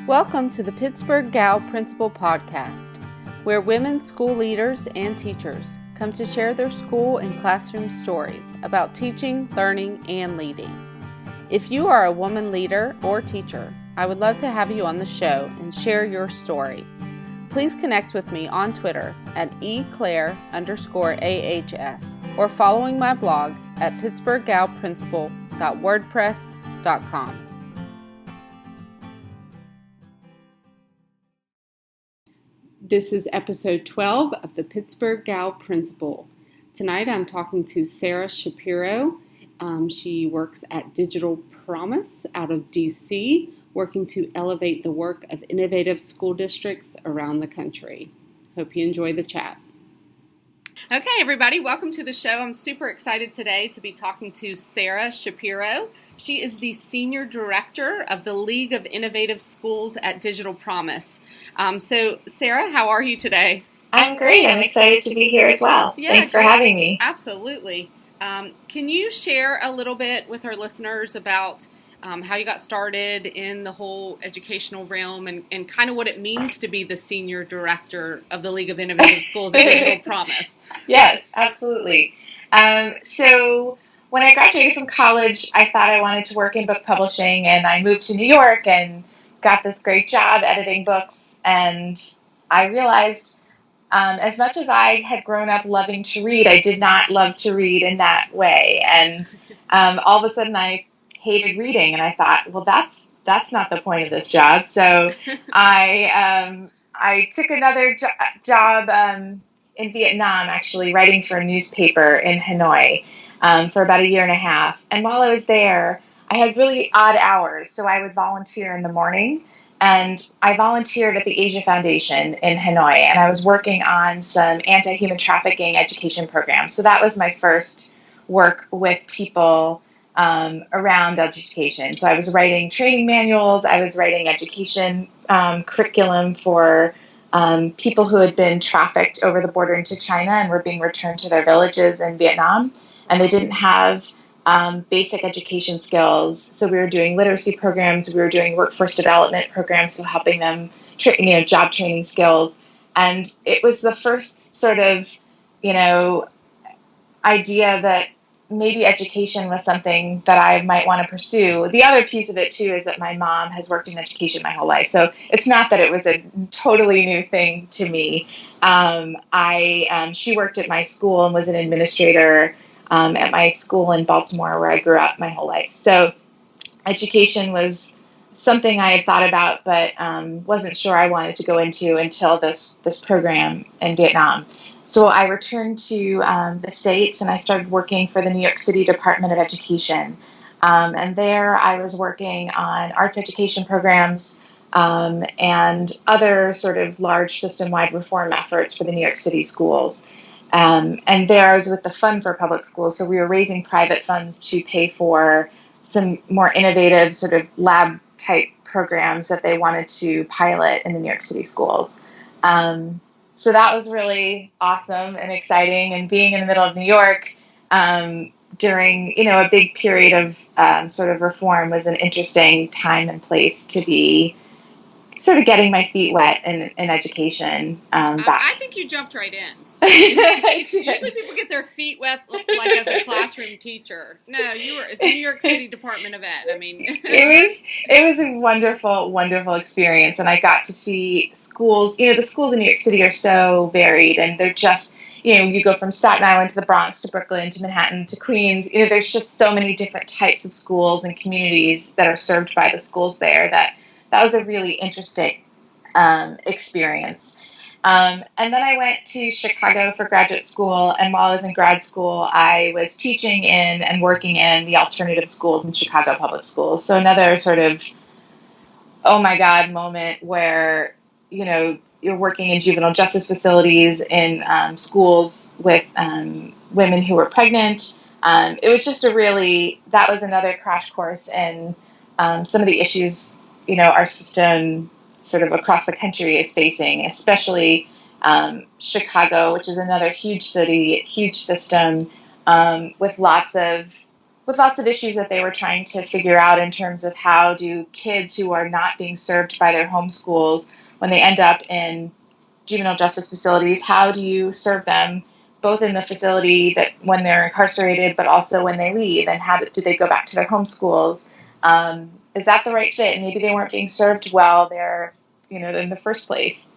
Welcome to the Pittsburgh Gal Principal Podcast, where women school leaders and teachers come to share their school and classroom stories about teaching, learning, and leading. If you are a woman leader or teacher, I would love to have you on the show and share your story. Please connect with me on Twitter at eclaire_ahs or following my blog at pittsburghgalprincipal.wordpress.com. This is episode 12 of the Pittsburgh Gal Principal. Tonight I'm talking to Sara Schapiro. She works at Digital Promise out of DC, working to elevate the work of innovative school districts around the country. Hope you enjoy the chat. Okay, everybody, welcome to the show. I'm super excited today to be talking to Sara Schapiro. She is the Senior Director of the League of Innovative Schools at Digital Promise. So, Sara, how are you today? I'm great. I'm excited to be here as well. Yeah, Thanks for having me. Absolutely. Can you share a little bit with our listeners about how you got started in the whole educational realm and kind of what it means to be the Senior Director of the League of Innovative Schools at Digital Promise? Yes, absolutely. So when I graduated from college, I thought I wanted to work in book publishing, and I moved to New York and got this great job editing books. And I realized as much as I had grown up loving to read, I did not love to read in that way. And all of a sudden I hated reading, and I thought, well, that's not the point of this job. So I took another job in Vietnam, actually writing for a newspaper in Hanoi for about a year and a half. And while I was there, I had really odd hours. So I would volunteer in the morning, and I volunteered at the Asia Foundation in Hanoi, and I was working on some anti-human trafficking education programs. So that was my first work with people around education. So I was writing training manuals, I was writing education curriculum for people who had been trafficked over the border into China and were being returned to their villages in Vietnam, and they didn't have basic education skills. So we were doing literacy programs, we were doing workforce development programs, so helping them job training skills. And it was the first sort of, idea that maybe education was something that I might want to pursue. The other piece of it, too, is that my mom has worked in education my whole life. So it's not that it was a totally new thing to me. She worked at my school and was an administrator at my school in Baltimore, where I grew up my whole life. So education was something I had thought about, but wasn't sure I wanted to go into until this program in Vietnam. So I returned to the States, and I started working for the New York City Department of Education. And there I was working on arts education programs and other sort of large system-wide reform efforts for the New York City schools. And there I was with the Fund for Public Schools. So we were raising private funds to pay for some more innovative sort of lab-type programs that they wanted to pilot in the New York City schools. So that was really awesome and exciting, and being in the middle of New York during, a big period of sort of reform was an interesting time and place to be sort of getting my feet wet in education. I think you jumped right in. Usually people get their feet wet like as a classroom teacher. No, you were at the New York City Department of Ed. I mean, it was a wonderful, wonderful experience, and I got to see schools. The schools in New York City are so varied, and they're just, you go from Staten Island to the Bronx to Brooklyn to Manhattan to Queens. There's just so many different types of schools and communities that are served by the schools there. That was a really interesting experience. And then I went to Chicago for graduate school, and while I was in grad school, I was teaching in and working in the alternative schools in Chicago public schools. So another sort of, oh my God moment where, you're working in juvenile justice facilities, in schools with women who were pregnant. It was just that was another crash course in some of the issues, our system sort of across the country is facing, especially Chicago, which is another huge city, huge system, with lots of with lots of issues that they were trying to figure out in terms of how do kids who are not being served by their home schools, when they end up in juvenile justice facilities, how do you serve them both in the facility that when they're incarcerated, but also when they leave, and how do they go back to their home schools? Is that the right fit? Maybe they weren't being served well there, in the first place.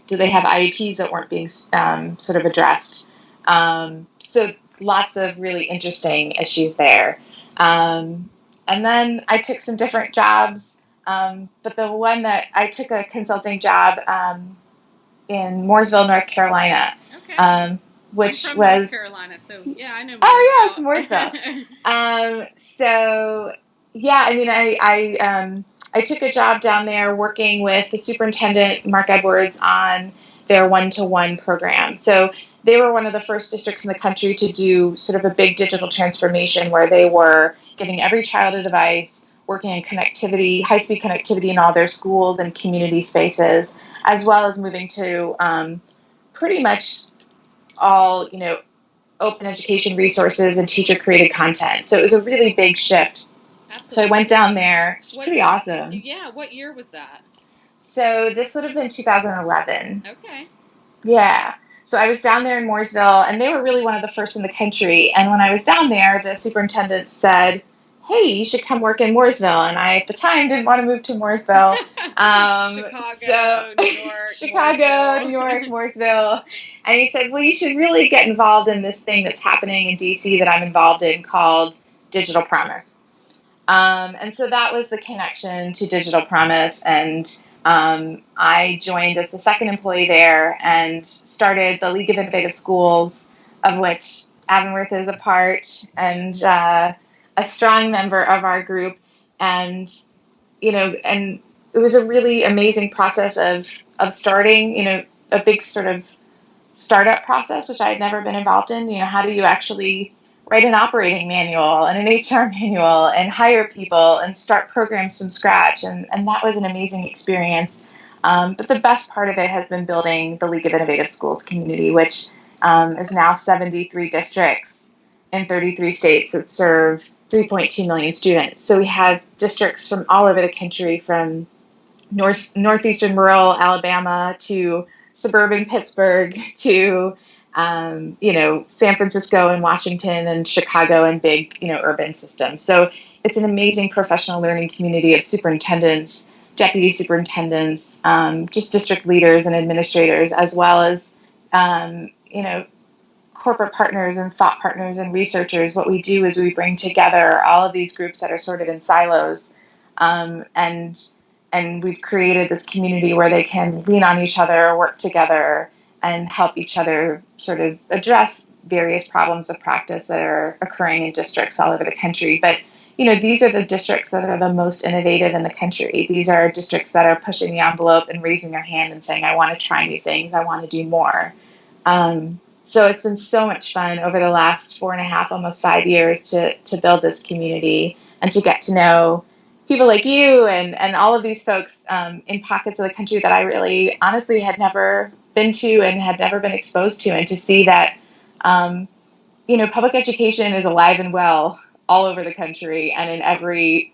Do they have IEPs that weren't being sort of addressed? So lots of really interesting issues there. And then I took some different jobs, but the one that I took a consulting job in Mooresville, North Carolina, Okay. which I'm from was North Carolina, so yeah, I know oh yes, Mooresville. Mooresville. So yeah, I mean, I took a job down there working with the superintendent, Mark Edwards, on their one-to-one program. So they were one of the first districts in the country to do sort of a big digital transformation where they were giving every child a device, working on connectivity, high-speed connectivity in all their schools and community spaces, as well as moving to pretty much all, open education resources and teacher-created content. So it was a really big shift. So I Absolutely. went down there. It's pretty awesome. Yeah, what year was that? So this would have been 2011. Okay. Yeah. So I was down there in Mooresville, and they were really one of the first in the country. And when I was down there, the superintendent said, "Hey, you should come work in Mooresville." And I, at the time, didn't want to move to Mooresville. Chicago, New York, Chicago, New York, Mooresville. And he said, "Well, you should really get involved in this thing that's happening in DC that I'm involved in called Digital Promise." And so that was the connection to Digital Promise. And I joined as the second employee there and started the League of Innovative Schools, of which Avonworth is a part and a strong member of our group. And, and it was a really amazing process of starting, a big sort of startup process, which I had never been involved in. How do you actually write an operating manual and an HR manual and hire people and start programs from scratch? And that was an amazing experience. But the best part of it has been building the League of Innovative Schools community, which is now 73 districts in 33 states that serve 3.2 million students. So we have districts from all over the country, from northeastern rural Alabama to suburban Pittsburgh to San Francisco and Washington and Chicago and big urban systems. So it's an amazing professional learning community of superintendents, deputy superintendents, just district leaders and administrators, as well as corporate partners and thought partners and researchers. What we do is we bring together all of these groups that are sort of in silos, and we've created this community where they can lean on each other, work together, and help each other sort of address various problems of practice that are occurring in districts all over the country. But these are the districts that are the most innovative in the country. These are districts that are pushing the envelope and raising their hand and saying, "I want to try new things. I want to do more." So it's been so much fun over the last 4.5, almost 5 years to build this community and to get to know people like you and all of these folks in pockets of the country that I really honestly had never been to and had never been exposed to, and to see that public education is alive and well all over the country and in every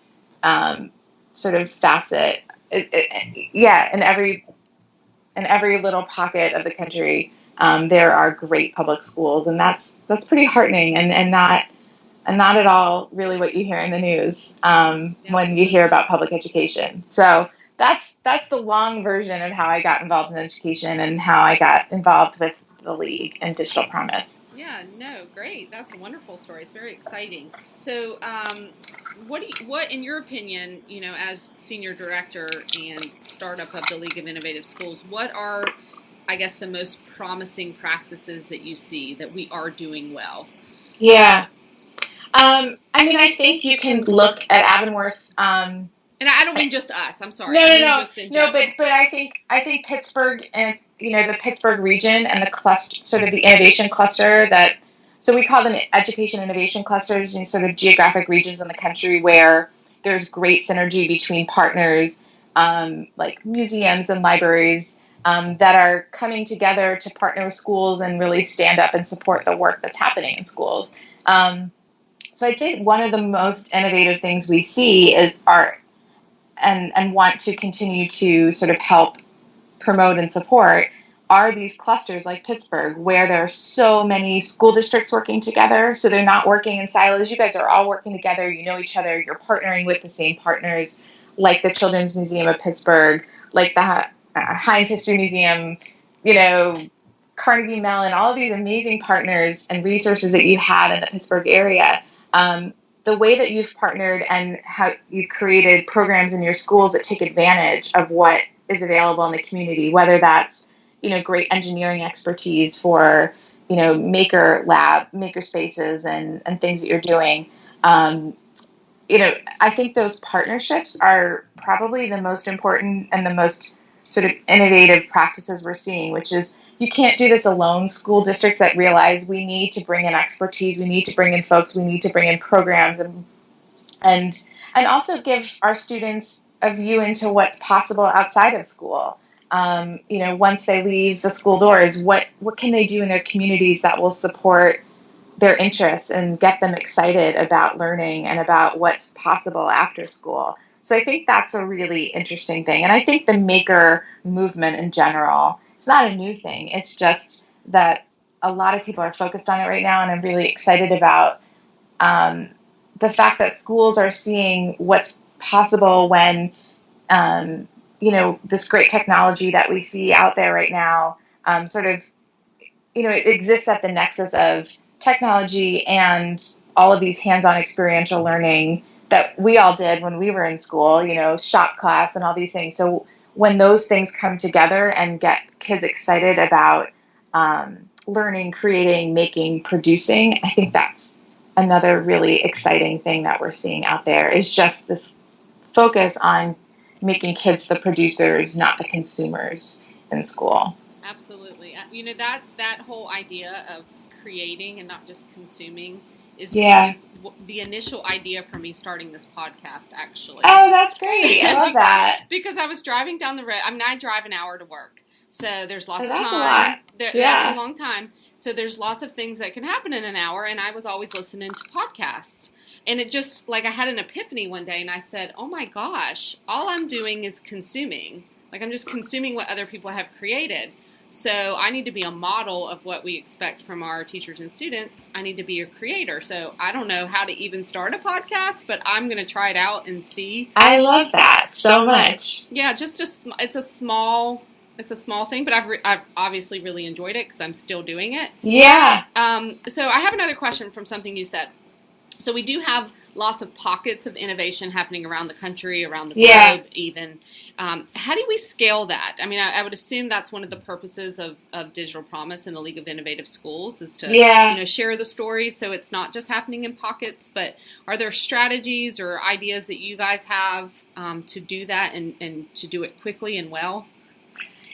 sort of facet, in every little pocket of the country. There are great public schools, and that's pretty heartening, and not at all really what you hear in the news when you hear about public education. So that's the long version of how I got involved in education and how I got involved with the League and Digital Promise. Yeah, no, great. That's a wonderful story. It's very exciting. So, what, in your opinion, as senior director and startup of the League of Innovative Schools, what are, I guess, the most promising practices that you see that we are doing well? Yeah. I think you can look at Avonworth. And I don't mean just us. I'm sorry. No. But I think Pittsburgh and the Pittsburgh region and the cluster, sort of the innovation cluster that. So we call them education innovation clusters, in sort of geographic regions in the country where there's great synergy between partners, like museums and libraries, that are coming together to partner with schools and really stand up and support the work that's happening in schools. So I'd say one of the most innovative things we see is art, and want to continue to sort of help promote and support are these clusters like Pittsburgh, where there are so many school districts working together. So they're not working in silos. You guys are all working together. You know each other. You're partnering with the same partners, like the Children's Museum of Pittsburgh, like the Heinz History Museum, you know, Carnegie Mellon, all of these amazing partners and resources that you have in the Pittsburgh area. The way that you've partnered and how you've created programs in your schools that take advantage of what is available in the community, whether that's, great engineering expertise for, maker spaces and things that you're doing. I think those partnerships are probably the most important and the most sort of innovative practices we're seeing, which is you can't do this alone. School districts that realize we need to bring in expertise, we need to bring in folks, we need to bring in programs, and also give our students a view into what's possible outside of school. Once they leave the school doors, what can they do in their communities that will support their interests and get them excited about learning and about what's possible after school. So I think that's a really interesting thing. And I think the maker movement in general, it's not a new thing. It's just that a lot of people are focused on it right now. And I'm really excited about the fact that schools are seeing what's possible when, this great technology that we see out there right now it exists at the nexus of technology and all of these hands-on experiential learning that we all did when we were in school, shop class and all these things. So when those things come together and get kids excited about learning, creating, making, producing, I think that's another really exciting thing that we're seeing out there is just this focus on making kids the producers, not the consumers in school. Absolutely. That whole idea of creating and not just consuming is the initial idea for me starting this podcast, actually. Oh, that's great. I love that. Because I was driving down the road. I mean, I drive an hour to work. So there's lots of time. That's a long time. So there's lots of things that can happen in an hour. And I was always listening to podcasts. And it just, I had an epiphany one day. And I said, oh my gosh, all I'm doing is consuming. I'm just consuming what other people have created. So I need to be a model of what we expect from our teachers and students. I need to be a creator. So I don't know how to even start a podcast, but I'm going to try it out and see. I love that so much. Yeah, it's a small thing, but I've obviously really enjoyed it because I'm still doing it. Yeah. So I have another question from something you said. So we do have lots of pockets of innovation happening around the country, around the globe even. How do we scale that? I mean, I would assume that's one of the purposes of Digital Promise and the League of Innovative Schools is to share the stories so it's not just happening in pockets. But are there strategies or ideas that you guys have to do that and to do it quickly and well?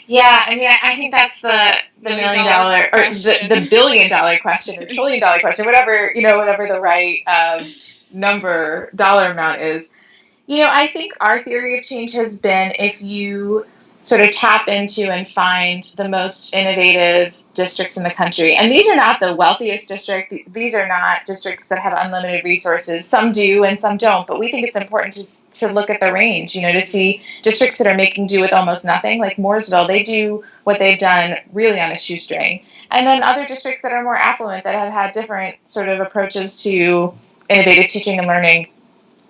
Yeah, I mean, I think that's the $1 million or the $1 billion question or $1 trillion question, whatever the right dollar amount is. I think our theory of change has been if you sort of tap into and find the most innovative districts in the country. And these are not the wealthiest districts. These are not districts that have unlimited resources. Some do and some don't. But we think it's important to look at the range, to see districts that are making do with almost nothing, like Mooresville. They do what they've done really on a shoestring. And then other districts that are more affluent that have had different sort of approaches to innovative teaching and learning.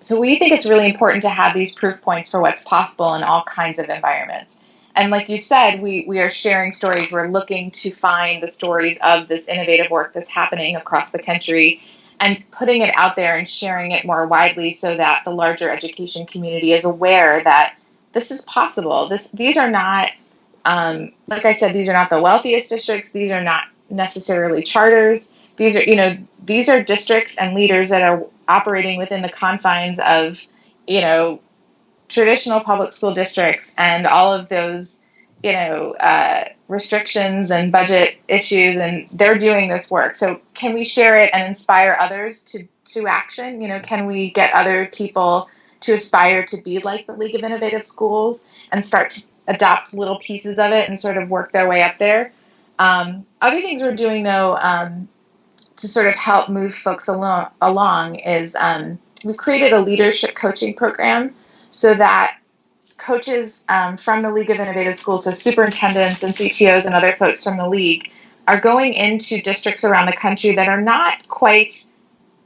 So we think it's really important to have these proof points for what's possible in all kinds of environments. And like you said, we are sharing stories. We're looking to find the stories of this innovative work that's happening across the country and putting it out there and sharing it more widely so that the larger education community is aware that this is possible. These are not, like I said, these are not the wealthiest districts. These are not necessarily charters. These are districts and leaders that are operating within the confines of, traditional public school districts and all of those, restrictions and budget issues, and they're doing this work. So can we share it and inspire others to action? Can we get other people to aspire to be like the League of Innovative Schools and start to adopt little pieces of it and sort of work their way up there? Other things we're doing, though, to sort of help move folks along is we've created a leadership coaching program so that coaches from the League of Innovative Schools, so superintendents and CTOs and other folks from the league, are going into districts around the country that are not quite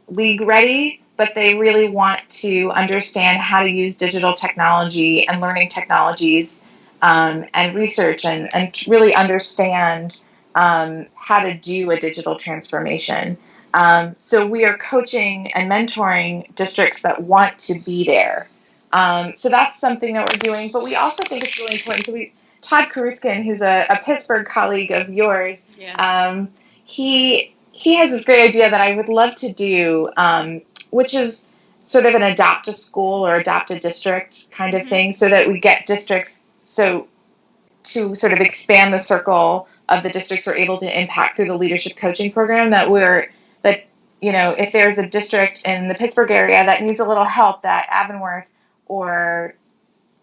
league ready, but they really want to understand how to use digital technology and learning technologies and research and really understand how to do a digital transformation. So we are coaching and mentoring districts that want to be there. So that's something that we're doing, but we also think it's really important. So Todd Karuskin, who's a Pittsburgh colleague of yours, Yes. He has this great idea that I would love to do, which is sort of an adopt a school or adopt a district kind of thing, so that we get districts to sort of expand the circle of the districts we're able to impact through the leadership coaching program. If there's a district in the Pittsburgh area that needs a little help, that Avonworth or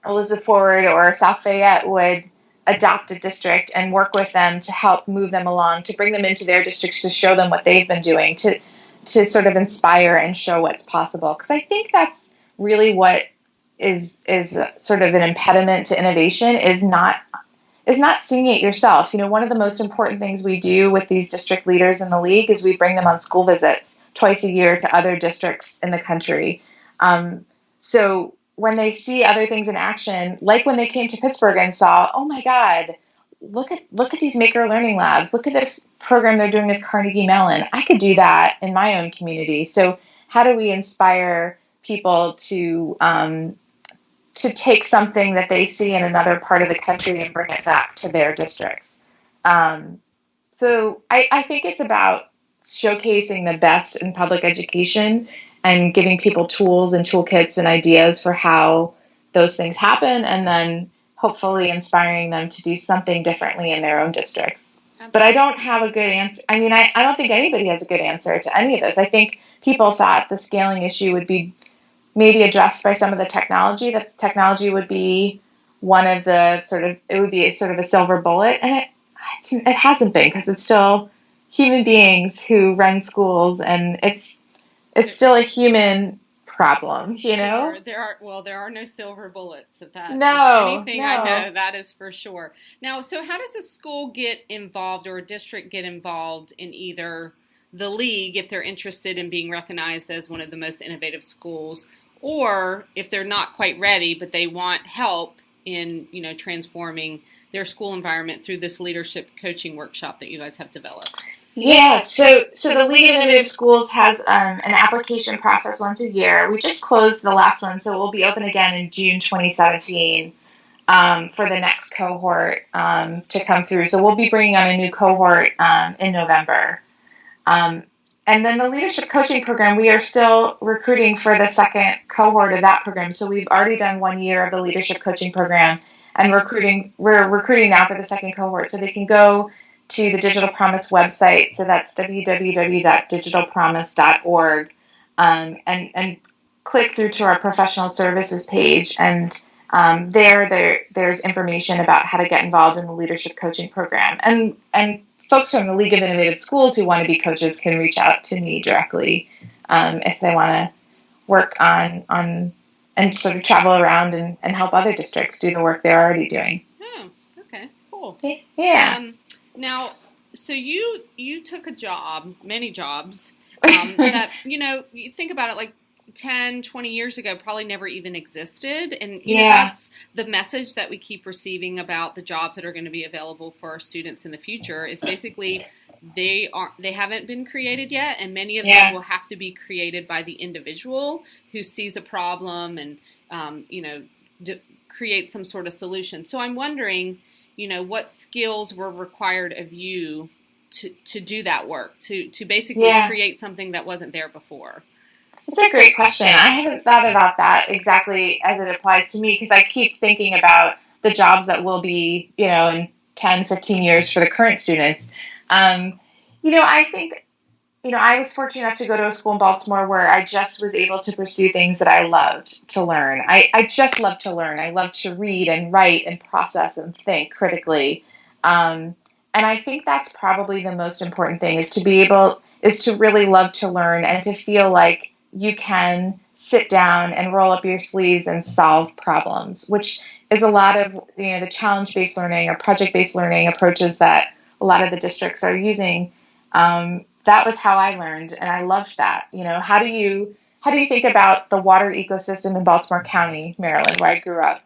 Elizabeth Forward or South Fayette would adopt a district and work with them to help move them along, to bring them into their districts, to show them what they've been doing, to sort of inspire and show what's possible. Because I think that's really what is sort of an impediment to innovation, is not seeing it yourself. One of the most important things we do with these district leaders in the league is we bring them on school visits twice a year to other districts in the country. So when they see other things in action, like when they came to Pittsburgh and saw, oh my God, look at these maker learning labs. Look at this program they're doing with Carnegie Mellon. I could do that in my own community. So how do we inspire people to take something that they see in another part of the country and bring it back to their districts? So I think it's about showcasing the best in public education and giving people tools and toolkits and ideas for how those things happen, and then hopefully inspiring them to do something differently in their own districts. Absolutely. But I don't have a good answer. I mean, I don't think anybody has a good answer to any of this. I think people thought the scaling issue would be maybe addressed by some of the technology, that the technology would be one of the it would be sort of a silver bullet, and it hasn't been, because it's still human beings who run schools, and it's still a human problem, Sure. There are no silver bullets at that. No, anything I know, that is for sure. Now, so how does a school get involved, or a district get involved in either the league if they're interested in being recognized as one of the most innovative schools, or if they're not quite ready but they want help in transforming their school environment through this leadership coaching workshop that you guys have developed? Yeah, so the League of Innovative Schools has an application process once a year. We just closed the last one, so it will be open again in June 2017 for the next cohort to come through. So we'll be bringing on a new cohort in November. And then the leadership coaching program, we are still recruiting for the second cohort of that program. So we've already done 1 year of the leadership coaching program, and we're recruiting now for the second cohort. So they can go to the Digital Promise website. So that's www.digitalpromise.org, and click through to our professional services page. And there's information about how to get involved in the leadership coaching program. And folks from the League of Innovative Schools who want to be coaches can reach out to me directly if they want to work on and sort of travel around and help other districts do the work they're already doing. Oh, okay, cool. Yeah. Now, so you took a job, many jobs, that, you think about it, like 10, 20 years ago, probably never even existed. And that's the message that we keep receiving about the jobs that are going to be available for our students in the future, is basically they haven't been created yet. And many of them will have to be created by the individual who sees a problem and, create some sort of solution. So I'm wondering, what skills were required of you to do that work, to basically create something that wasn't there before? That's a great question. I haven't thought about that exactly as it applies to me, because I keep thinking about the jobs that will be, in 10, 15 years for the current students. I think, I was fortunate enough to go to a school in Baltimore where I just was able to pursue things that I loved to learn. I just love to learn. I love to read and write and process and think critically. And I think that's probably the most important thing, is is to really love to learn and to feel like you can sit down and roll up your sleeves and solve problems, which is a lot of the challenge-based learning or project-based learning approaches that a lot of the districts are using. That was how I learned, and I loved that. How do you think about the water ecosystem in Baltimore County, Maryland, where I grew up?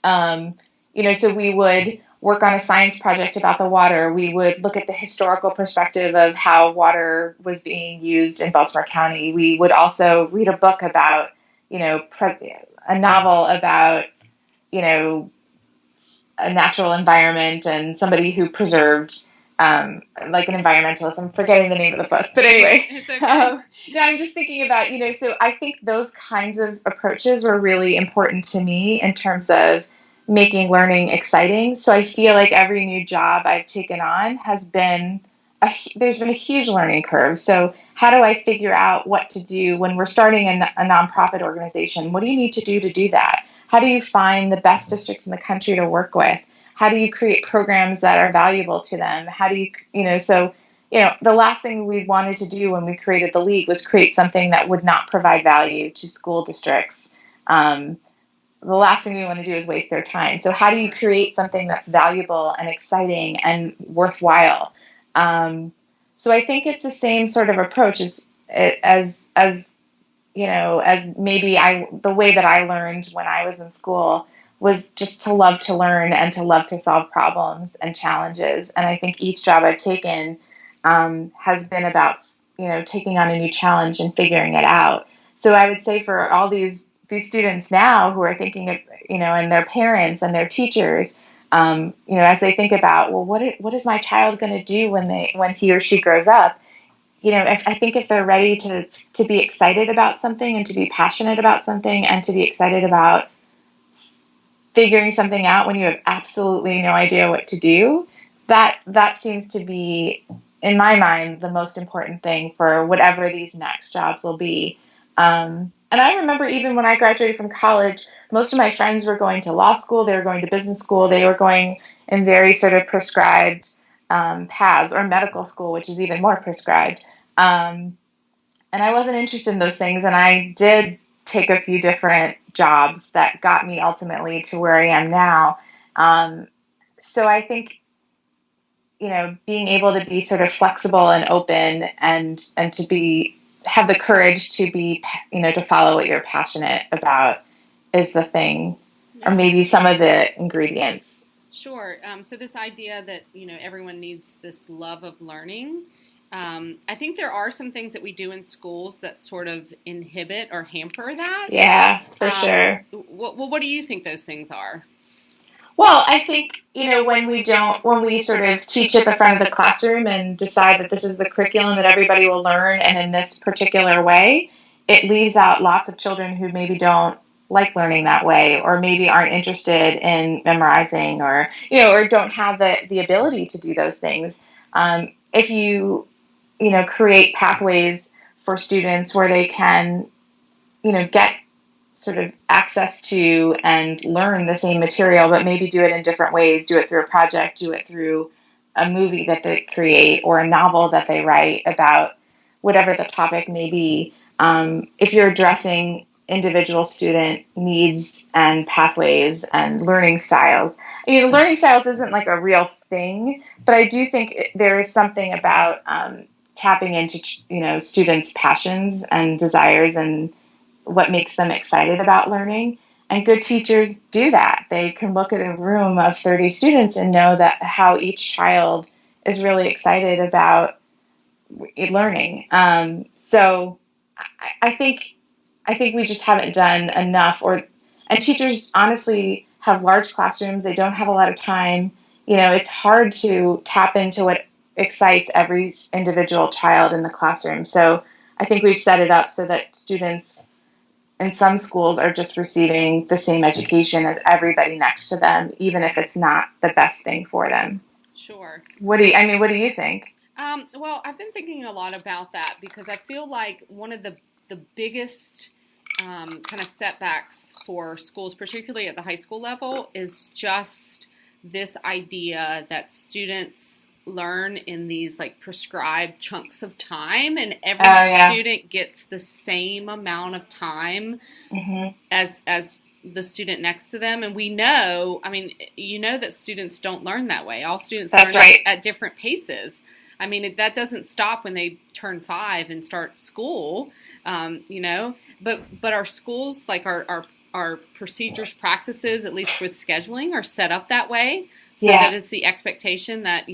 So we would work on a science project about the water. We would look at the historical perspective of how water was being used in Baltimore County. We would also read a book about, a novel about, a natural environment and somebody who preserved, like an environmentalist. I'm forgetting the name of the book, but anyway. It's okay. No, I'm just thinking about, so I think those kinds of approaches were really important to me in terms of making learning exciting. So I feel like every new job I've taken on there's been a huge learning curve. So how do I figure out what to do when we're starting a nonprofit organization? What do you need to do that? How do you find the best districts in the country to work with? How do you create programs that are valuable to them? How do the last thing we wanted to do when we created the league was create something that would not provide value to school districts. The last thing we want to do is waste their time. So how do you create something that's valuable and exciting and worthwhile? So I think it's the same sort of approach as maybe the way that I learned when I was in school was just to love to learn and to love to solve problems and challenges. And I think each job I've taken has been about, taking on a new challenge and figuring it out. So I would say for all these students now who are thinking of, and their parents and their teachers, as they think about, well, what is my child going to do when he or she grows up? If they're ready to be excited about something and to be passionate about something and to be excited about figuring something out when you have absolutely no idea what to do, that seems to be, in my mind, the most important thing for whatever these next jobs will be. And I remember even when I graduated from college, most of my friends were going to law school, they were going to business school, they were going in very sort of prescribed paths, or medical school, which is even more prescribed. And I wasn't interested in those things, and I did take a few different jobs that got me ultimately to where I am now. So I think, being able to be sort of flexible and open and to have the courage to be, to follow what you're passionate about is the thing, or maybe some of the ingredients. Sure. So this idea that, everyone needs this love of learning. I think there are some things that we do in schools that sort of inhibit or hamper that. Yeah, for sure. What do you think those things are? Well, I think, when we sort of teach at the front of the classroom and decide that this is the curriculum that everybody will learn and in this particular way, it leaves out lots of children who maybe don't like learning that way, or maybe aren't interested in memorizing, or, or don't have the ability to do those things. If you, create pathways for students where they can, get sort of access to and learn the same material, but maybe do it in different ways, do it through a project, do it through a movie that they create or a novel that they write about whatever the topic may be. If you're addressing individual student needs and pathways and learning styles, learning styles isn't like a real thing, but I do think there is something about tapping into, students' passions and desires and what makes them excited about learning. And good teachers do that. They can look at a room of 30 students and know that how each child is really excited about learning. So I think we just haven't done enough, and teachers honestly have large classrooms. They don't have a lot of time. It's hard to tap into what excites every individual child in the classroom. So I think we've set it up so that students in some schools are just receiving the same education as everybody next to them, even if it's not the best thing for them. Sure. What do you think? Well, I've been thinking a lot about that because I feel like one of the biggest kind of setbacks for schools, particularly at the high school level, is just this idea that students learn in these like prescribed chunks of time, and Oh, every yeah. student gets the same amount of time Hmm. as the student next to them. And we know, I mean, you know that students don't learn that way. All students That's learn right. at different paces. I mean, that doesn't stop when they turn 5 and start school, you know. But our schools, like our procedures, practices, at least with scheduling, are set up that way so Yeah. that it's the expectation that,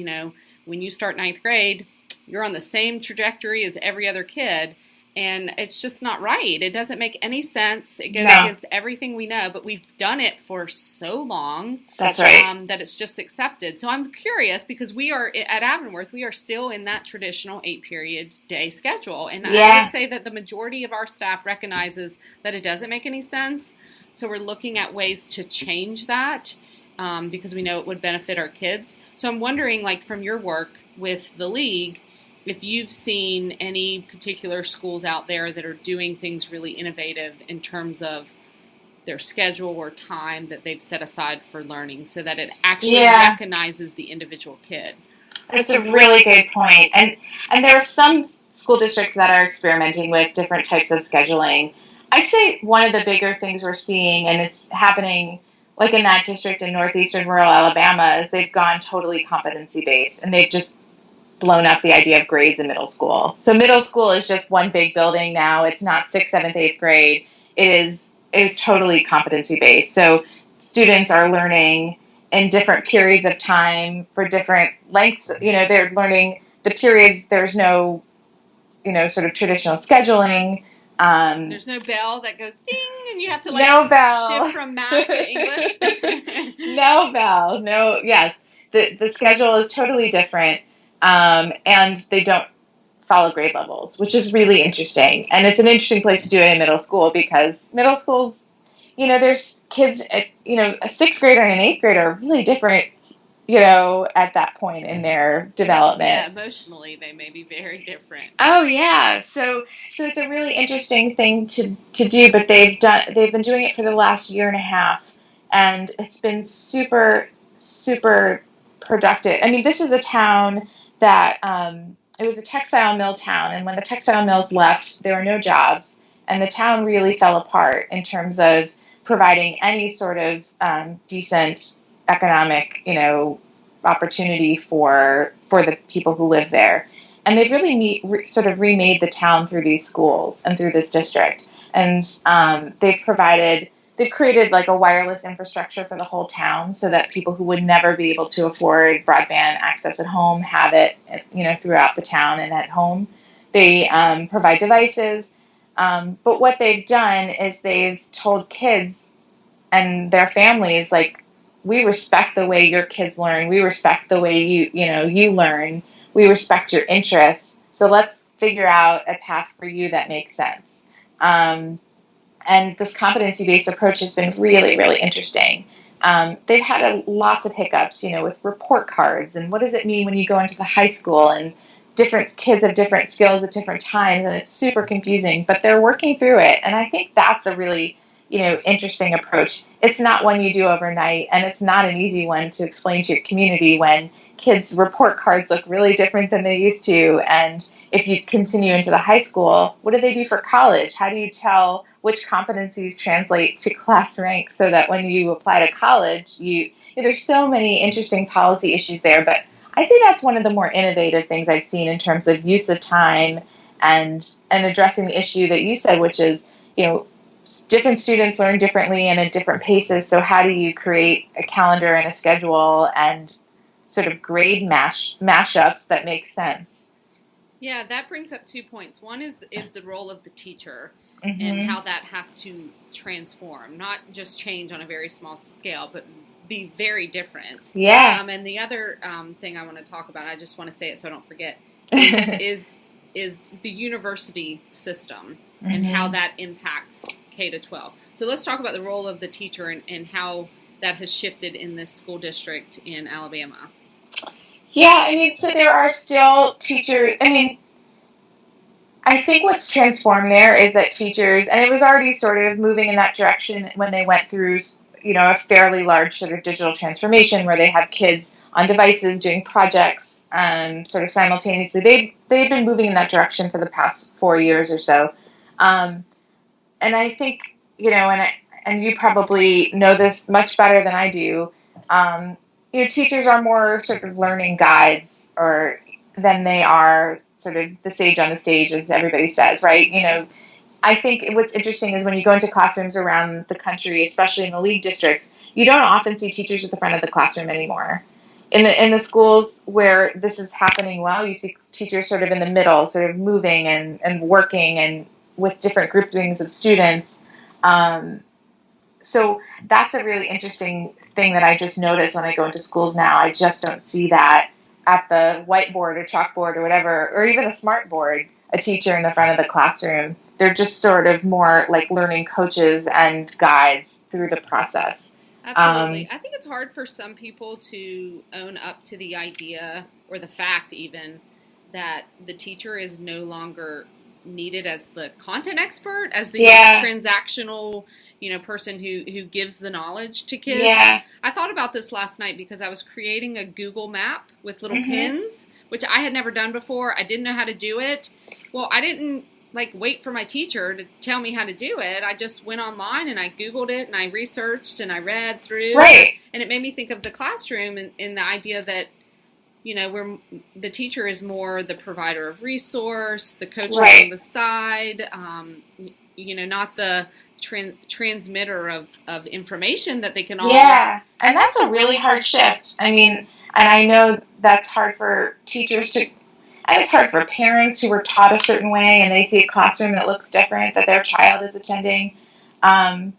when you start ninth grade, you're on the same trajectory as every other kid. And it's just not right. It doesn't make any sense. It goes No, against everything we know, but we've done it for so long that's right. that it's just accepted. So I'm curious because we are at Avonworth, we are still in that traditional 8-period day schedule. And I would Yeah. say that the majority of our staff recognizes that it doesn't make any sense. So we're looking at ways to change that because we know it would benefit our kids. So I'm wondering, like, from your work with the league, if you've seen any particular schools out there that are doing things really innovative in terms of their schedule or time that they've set aside for learning so that it actually Yeah. recognizes the individual kid. That's a really good point. And there are some school districts that are experimenting with different types of scheduling. I'd say one of the bigger things we're seeing, and it's happening like in that district in northeastern rural Alabama, is they've gone totally competency based, and they've just blown up the idea of grades in middle school. So middle school is just one big building now. It's not sixth, seventh, eighth grade. It is totally competency based. So students are learning in different periods of time for different lengths. They're learning the periods. There's no, sort of traditional scheduling. There's no bell that goes ding and you have to like No bell. shift from math to English. No bell. No. Yes. The schedule is totally different, and they don't follow grade levels, which is really interesting. And it's an interesting place to do it in middle school because middle schools, there's kids, a sixth grader and an eighth grader are really different, at that point in their development. Yeah, emotionally they may be very different. Oh yeah. So it's a really interesting thing to do, but they've been doing it for the last year and a half, and it's been super, super productive. I mean, this is a town that it was a textile mill town, and when the textile mills left, there were no jobs, and the town really fell apart in terms of providing any sort of decent economic, opportunity for the people who live there. And they've really sort of remade the town through these schools and through this district. And they've created like a wireless infrastructure for the whole town so that people who would never be able to afford broadband access at home have it, throughout the town and at home. They provide devices. But what they've done is they've told kids and their families, like, we respect the way your kids learn. We respect the way you learn. We respect your interests. So let's figure out a path for you that makes sense. And this competency-based approach has been really, really interesting. They've had lots of hiccups, with report cards and what does it mean when you go into the high school, and different kids have different skills at different times, and it's super confusing, but they're working through it. And I think that's a really, interesting approach. It's not one you do overnight, and it's not an easy one to explain to your community when kids' report cards look really different than they used to. And if you continue into the high school, what do they do for college? How do you tell which competencies translate to class rank so that when you apply to college, there's so many interesting policy issues there. But I say that's one of the more innovative things I've seen in terms of use of time and addressing the issue that you said, which is, different students learn differently and at different paces. So how do you create a calendar and a schedule and sort of grade mashups that make sense? Yeah, that brings up 2 points. One is the role of the teacher Mm-hmm. and how that has to transform, not just change on a very small scale, but be very different. Yeah. And the other thing I want to talk about, I just want to say it so I don't forget, is the university system Mm-hmm. and how that impacts K to 12. So let's talk about the role of the teacher and how that has shifted in this school district in Alabama. Yeah, I mean, so there are still teachers. I mean, I think what's transformed there is that teachers, and it was already sort of moving in that direction when they went through a fairly large sort of digital transformation where they have kids on devices doing projects sort of simultaneously. They've been moving in that direction for the past 4 years or so. And I think, and you probably know this much better than I do, teachers are more sort of learning guides or than they are sort of the sage on the stage, as everybody says, right? I think what's interesting is when you go into classrooms around the country, especially in the league districts, you don't often see teachers at the front of the classroom anymore. In the schools where this is happening well, you see teachers sort of in the middle, sort of moving and working and with different groupings of students. So that's a really interesting thing that I just noticed when I go into schools now. I just don't see that at the whiteboard or chalkboard or whatever, or even a smart board, a teacher in the front of the classroom. They're just sort of more like learning coaches and guides through the process. Absolutely. I think it's hard for some people to own up to the idea or the fact even that the teacher is no longer needed as the content expert, as the transactional, person who gives the knowledge to kids. Yeah. I thought about this last night because I was creating a Google map with little pins, which I had never done before. I didn't know how to do it. Well, I didn't wait for my teacher to tell me how to do it. I just went online and I Googled it and I researched and I read through. Right. And it made me think of the classroom and the idea that, where the teacher is more the provider of resource, the coach on the side, not the transmitter of information that they can all. Yeah, and that's a really hard shift. I mean, and I know that's hard for teachers to, and it's hard for parents who were taught a certain way and they see a classroom that looks different that their child is attending. I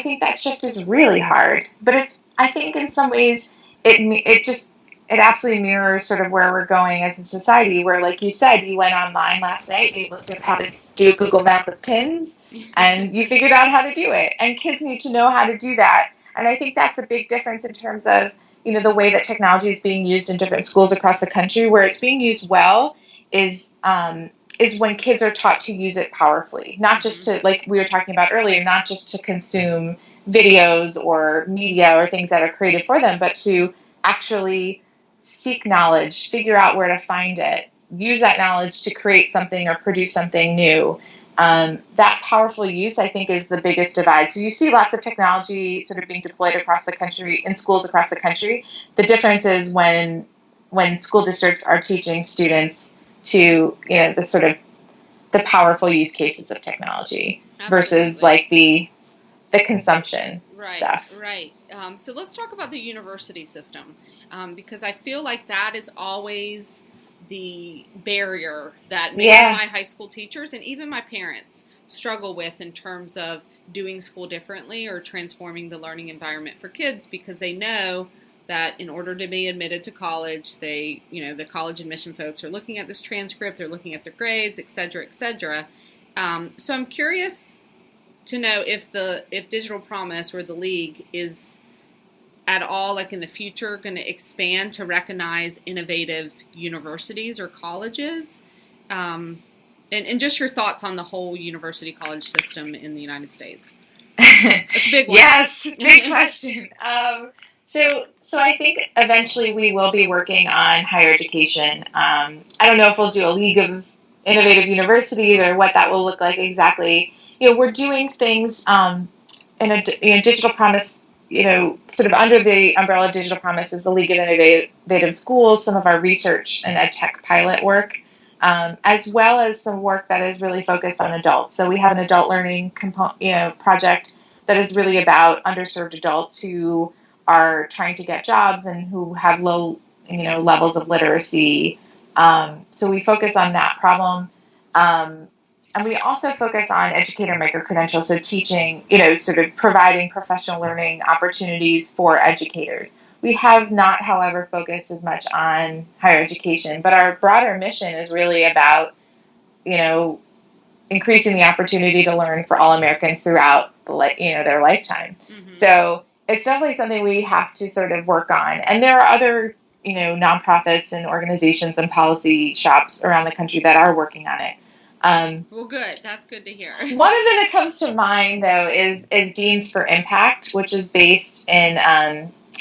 think that shift is really hard, but I think in some ways it absolutely mirrors sort of where we're going as a society, where, like you said, you went online last night and you looked at how to do a Google map with pins and you figured out how to do it. And kids need to know how to do that. And I think that's a big difference in terms of, the way that technology is being used in different schools across the country. Where it's being used well is when kids are taught to use it powerfully, not just to, like we were talking about earlier, not just to consume videos or media or things that are created for them, but to actually seek knowledge, figure out where to find it, use that knowledge to create something or produce something new. That powerful use, I think, is the biggest divide. So you see lots of technology sort of being deployed across the country, in schools across the country. The difference is when school districts are teaching students to, the powerful use cases of technology. Absolutely. Versus like the consumption stuff. Right. So let's talk about the university system, because I feel like that is always the barrier that maybe my high school teachers and even my parents struggle with in terms of doing school differently or transforming the learning environment for kids, because they know that in order to be admitted to college, the college admission folks are looking at this transcript, they're looking at their grades, et cetera, et cetera. So I'm curious to know if Digital Promise or the League is at all, in the future, going to expand to recognize innovative universities or colleges, and just your thoughts on the whole university college system in the United States. It's a big one. Yes, big question. So I think eventually we will be working on higher education. I don't know if we'll do a League of Innovative Universities or what that will look like exactly. We're doing things in a Digital Promise. Sort of under the umbrella of Digital Promise is the League of Innovative Schools, some of our research and ed tech pilot work, as well as some work that is really focused on adults. So we have an adult learning project that is really about underserved adults who are trying to get jobs and who have low, levels of literacy. So we focus on that problem. And we also focus on educator micro-credentials, so teaching, sort of providing professional learning opportunities for educators. We have not, however, focused as much on higher education, but our broader mission is really about, increasing the opportunity to learn for all Americans throughout their lifetime. Mm-hmm. So it's definitely something we have to sort of work on. And there are other, nonprofits and organizations and policy shops around the country that are working on it. Well, good. That's good to hear. One of them that comes to mind, though, is Deans for Impact, which is based in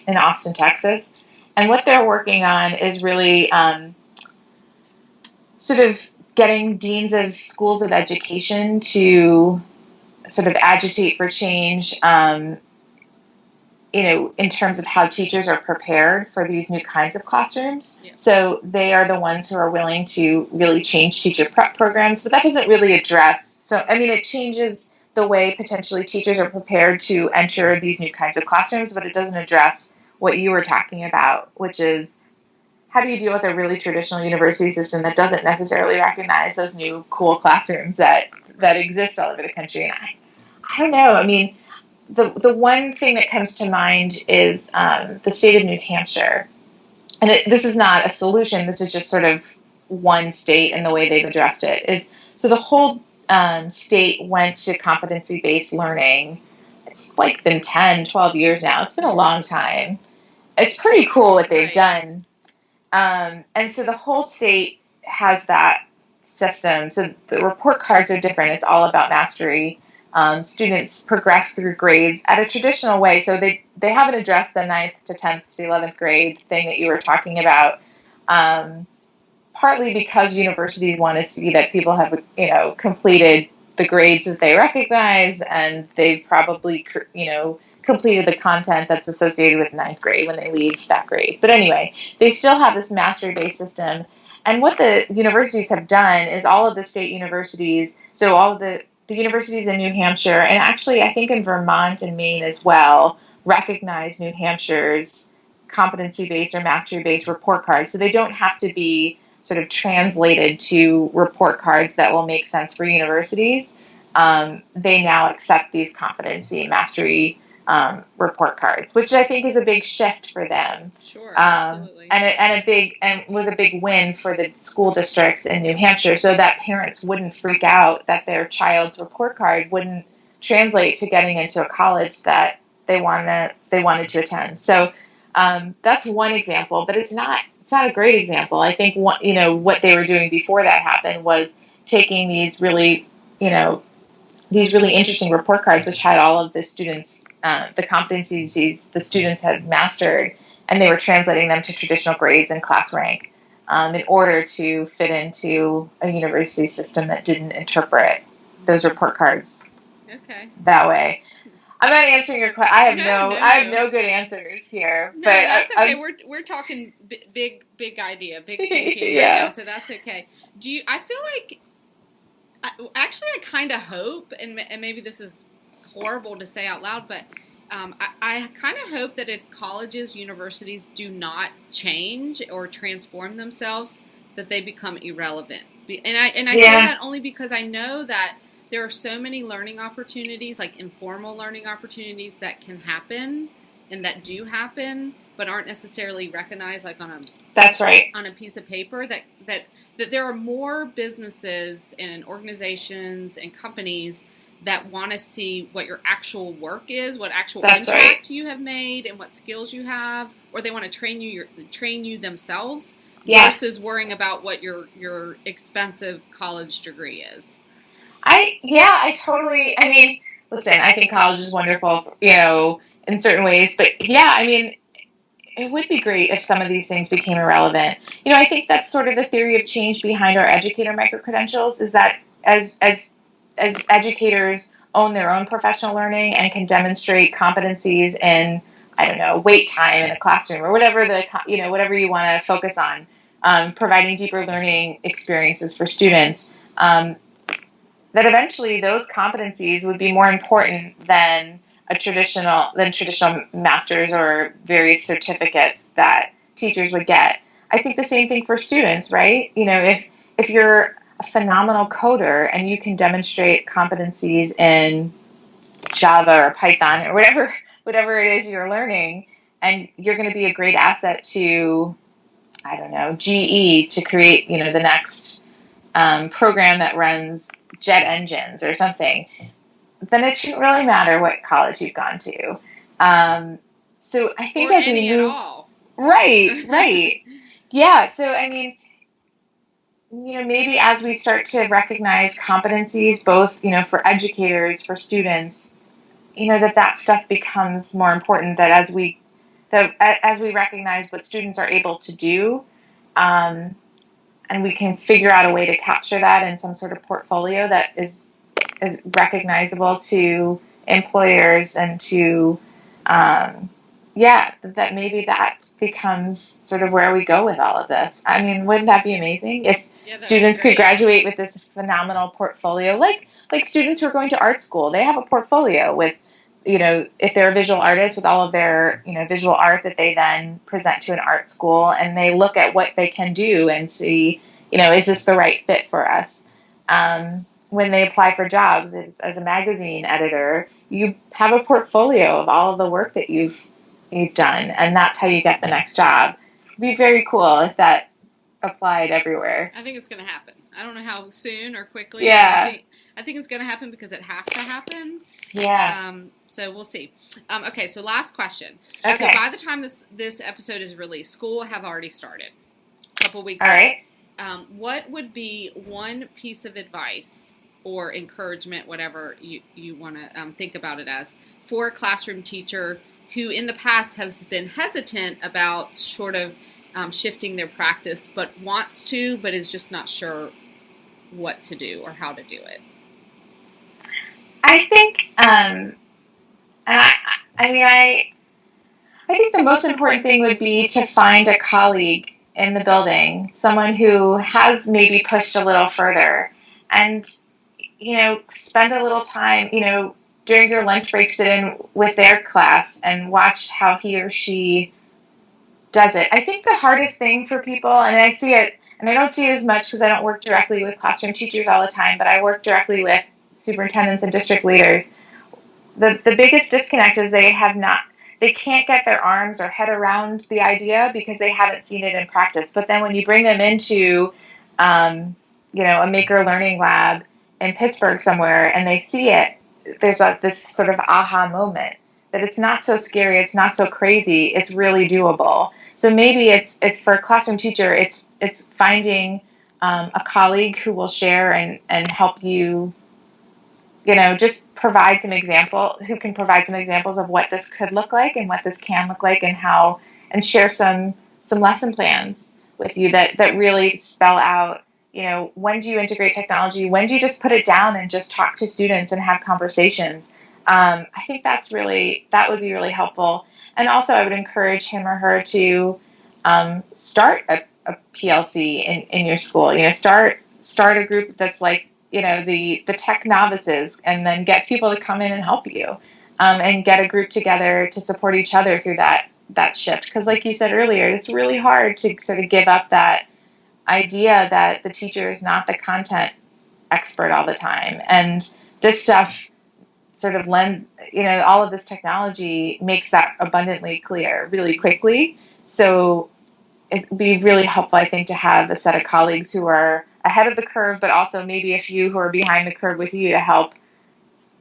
Austin, Texas. And what they're working on is really sort of getting deans of schools of education to sort of agitate for change, in terms of how teachers are prepared for these new kinds of classrooms. Yeah. So they are the ones who are willing to really change teacher prep programs, but that doesn't really address. So, I mean, it changes the way potentially teachers are prepared to enter these new kinds of classrooms, but it doesn't address what you were talking about, which is how do you deal with a really traditional university system that doesn't necessarily recognize those new cool classrooms that exist all over the country? And I don't know. I mean, the one thing that comes to mind is the state of New Hampshire. And this is not a solution. This is just sort of one state and the way they've addressed it. So the whole state went to competency-based learning. It's like been 10, 12 years now. It's been a long time. It's pretty cool what they've done. And so the whole state has that system. So the report cards are different. It's all about mastery. Students progress through grades at a traditional way. So they haven't addressed the 9th to 10th to 11th grade thing that you were talking about, partly because universities want to see that people have, completed the grades that they recognize, and they've probably, completed the content that's associated with 9th grade when they leave that grade. But anyway, they still have this mastery-based system. And what the universities have done is all of the state universities, so all of the universities in New Hampshire, and actually I think in Vermont and Maine as well, recognize New Hampshire's competency-based or mastery-based report cards. So they don't have to be sort of translated to report cards that will make sense for universities. They now accept these competency and mastery report cards, which I think is a big shift for them. Sure, absolutely. And was a big win for the school districts in New Hampshire, so that parents wouldn't freak out that their child's report card wouldn't translate to getting into a college that they wanted to attend. So that's one example, but it's not a great example. I think what they were doing before that happened was taking these really interesting report cards, which had all of the students, the competencies the students had mastered, and they were translating them to traditional grades and class rank in order to fit into a university system that didn't interpret those report cards that way. I'm not answering your question. I have no good answers here. No, but that's okay. We're talking big idea, big thinking. Yeah. Right now, so that's okay. I feel like, actually, I kind of hope, and maybe this is horrible to say out loud, but I kind of hope that if colleges, universities do not change or transform themselves, that they become irrelevant. And I say that only because I know that there are so many learning opportunities, like informal learning opportunities, that can happen and that do happen, but aren't necessarily recognized, like on a piece of paper. That there are more businesses and organizations and companies that want to see what your actual work is, what actual impact you have made, and what skills you have, or they want to train you themselves, versus worrying about what your expensive college degree is. I totally. I mean, listen, I think college is wonderful, in certain ways, but it would be great if some of these things became irrelevant. I think that's sort of the theory of change behind our educator micro-credentials, is that as educators own their own professional learning and can demonstrate competencies in, I don't know, wait time in a classroom or whatever whatever you want to focus on, providing deeper learning experiences for students, that eventually those competencies would be more important than traditional masters or various certificates that teachers would get. I think the same thing for students, right? If you're a phenomenal coder and you can demonstrate competencies in Java or Python or whatever it is you're learning, and you're going to be a great asset to, I don't know, GE to create, the next program that runs jet engines or something, then it shouldn't really matter what college you've gone to. So I think as we move, right, yeah. So maybe as we start to recognize competencies, both, for educators, for students, that stuff becomes more important, that as we recognize what students are able to do, um, and we can figure out a way to capture that in some sort of portfolio that is recognizable to employers and to, that maybe that becomes sort of where we go with all of this. I mean, wouldn't that be amazing if students could graduate with this phenomenal portfolio? Like students who are going to art school, they have a portfolio with, if they're a visual artist, with all of their, visual art that they then present to an art school, and they look at what they can do and see, is this the right fit for us? When they apply for jobs as a magazine editor, you have a portfolio of all of the work that you've done, and that's how you get the next job. It'd be very cool if that applied everywhere. I think it's going to happen. I don't know how soon or quickly. Yeah. I think it's going to happen because it has to happen. Yeah. So we'll see. Okay, so last question. Okay. So by the time this episode is released, school will have already started. A couple weeks. All right. What would be one piece of advice or encouragement, whatever you want to think about it as, for a classroom teacher who in the past has been hesitant about sort of shifting their practice, but wants to, but is just not sure what to do or how to do it? I think, I think the most important thing would be to find a colleague in the building, someone who has maybe pushed a little further, and, spend a little time, during your lunch break, sit in with their class and watch how he or she does it. I think the hardest thing for people, and I see it, and I don't see it as much because I don't work directly with classroom teachers all the time, but I work directly with superintendents and district leaders. The biggest disconnect is they can't get their arms or head around the idea because they haven't seen it in practice. But then when you bring them into, a maker learning lab in Pittsburgh somewhere, and they see it, there's this sort of aha moment that it's not so scary, it's not so crazy, it's really doable. So maybe it's for a classroom teacher, it's finding a colleague who will share and help you, just provide some examples of what this could look like and what this can look like, and share some lesson plans with you that really spell out, when do you integrate technology? When do you just put it down and just talk to students and have conversations? I think that would be really helpful. And also I would encourage him or her to start a PLC in your school. Start a group that's like, the tech novices, and then get people to come in and help you, and get a group together to support each other through that shift. Because like you said earlier, it's really hard to sort of give up that idea that the teacher is not the content expert all the time. And this stuff sort of all of this technology makes that abundantly clear really quickly. So it'd be really helpful, I think, to have a set of colleagues who are ahead of the curve, but also maybe a few who are behind the curve with you to help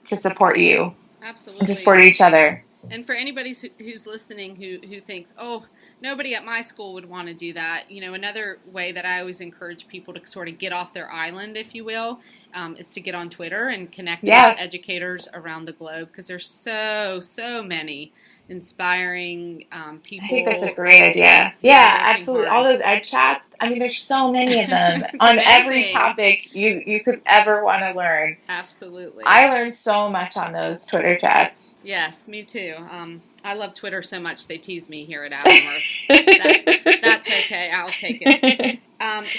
to support you. Absolutely. And to support each other. And for anybody who's listening who thinks, oh, nobody at my school would want to do that, another way that I always encourage people to sort of get off their island, if you will, is to get on Twitter and connect with educators around the globe, because there's so many inspiring people. I think that's a great idea. Yeah, absolutely. Hard. All those ed chats. I mean, there's so many of them on amazing. Every topic you could ever want to learn. Absolutely. I learned so much on those Twitter chats. Yes, me too. I love Twitter so much they tease me here at Avonworth. That's okay. I'll take it.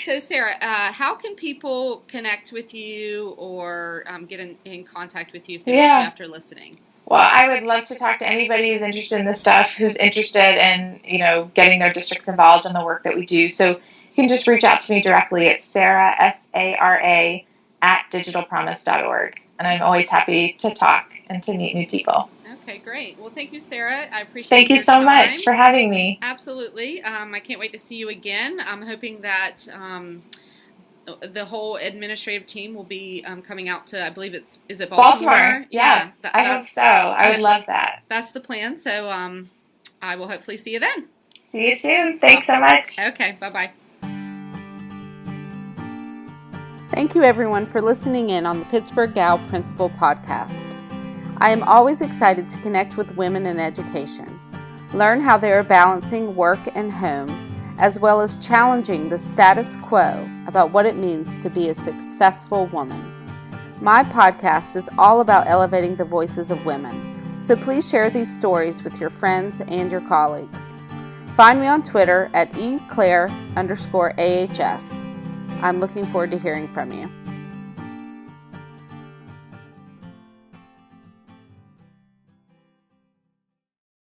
So Sarah, how can people connect with you or get in contact with you if they want to after listening? Well, I would love to talk to anybody who's interested in this stuff, who's interested in, getting their districts involved in the work that we do. So you can just reach out to me directly at Sara, SARA, @digitalpromise.org. And I'm always happy to talk and to meet new people. Okay, great. Well, thank you, Sarah. I appreciate Thank you so much for having me. Absolutely. I can't wait to see you again. I'm hoping that the whole administrative team will be coming out to, I believe is it Baltimore? Yes, I hope so. I would love that. That's the plan. So I will hopefully see you then. See you soon. Thanks so much. Okay, bye-bye. Thank you everyone for listening in on the Pittsburgh Gal Principal Podcast. I am always excited to connect with women in education, learn how they are balancing work and home, as well as challenging the status quo about what it means to be a successful woman. My podcast is all about elevating the voices of women, so please share these stories with your friends and your colleagues. Find me on Twitter at eclaire_ahs. I'm looking forward to hearing from you.